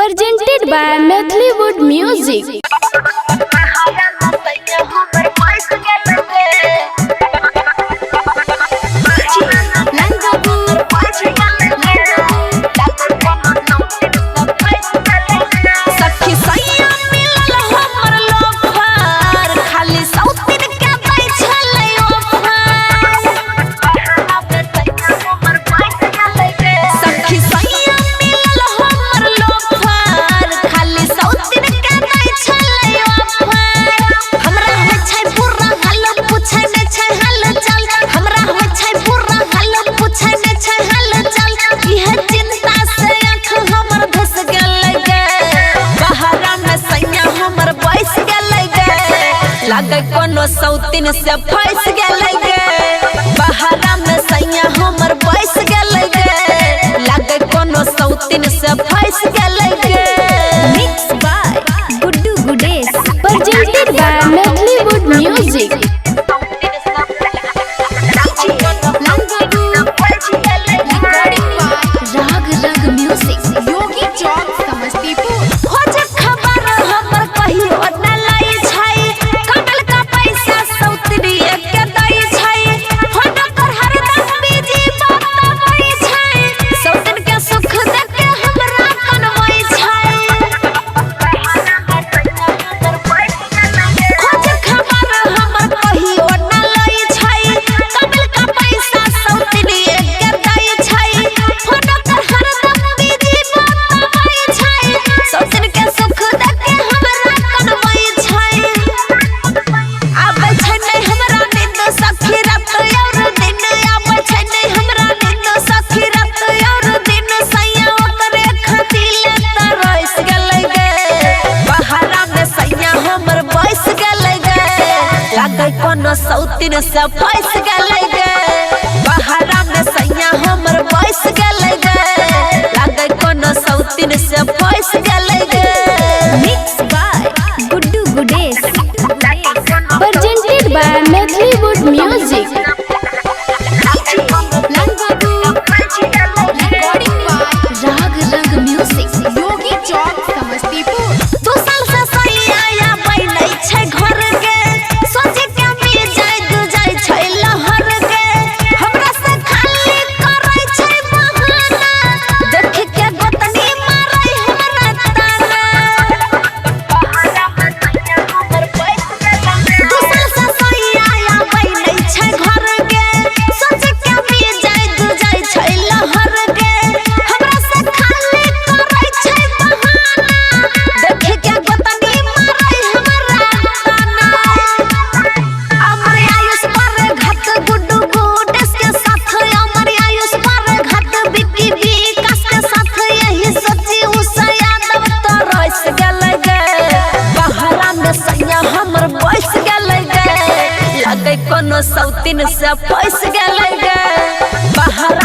presented by Methleywood Music. लागे कोनो सौतीन से फंस गेलै गे बहारा में सैया हमर बैस गेलै गे लागे कोनो सौतीन से फंस गेलै गे। Mixed by Guddu Gudes, presented by Methleywood Music. राग रंग म्यूजिक योगी चौक समस्तीपुर। खोज खबर हमर कहियो न लाई छै कमल का पैसा सौतरी के दै छै फोन पर हरदम बिजी बताबै छै सौतन के सुख देख के हमरा कनबै छै। खोज खबर हमर कहियो न लाई छै कमल का पैसा सौतरी के दै छै फोन पर हरदम बिजी बताबै छै सौतन के सुख देख के हमरा कनबै छै। आबै छै नै हमरा नींद सखी रात और दिन आबै छै नै हमरा नींद सखी रात और दिन सैया ओकरे खातिर तरस गेलै गे बहारा में सैया हमर बैस गेलै गे लागे कोनो सौतीन से फंस गेलै गे बहारा में सैया हमर बैस गेलै गे लागे कोनो सौतीन से फंस गेलै गे। Mixed by Guddu Gudes, presented by Methleywood Music. राग रंग म्यूजिक योगी चौक समस्तीपुर। दू साल से सैया आबै नै छै घर के सोचे के मिल जाय छै लहर के हमरा से खाली करै छै बहाना देख के गोतनी मारै हमरा ताना। दू साल से सैया आबै नै छै घर के सोचे के मिल जाय छै लहर के हमरा से खाली करै छै बहाना देख के गोतनी मारै हमरा ताना। अमर आयुष पर घात गुड्डू गुडेस के साथ अमर आयुष पर घात बिक्की विकास के साथ यही सोची उसे यादव तो रस गेलै गे बहारा में सैया हमर बैस गेलै गे लागे कोनो सौतीन से फंस गेलै गे बहारा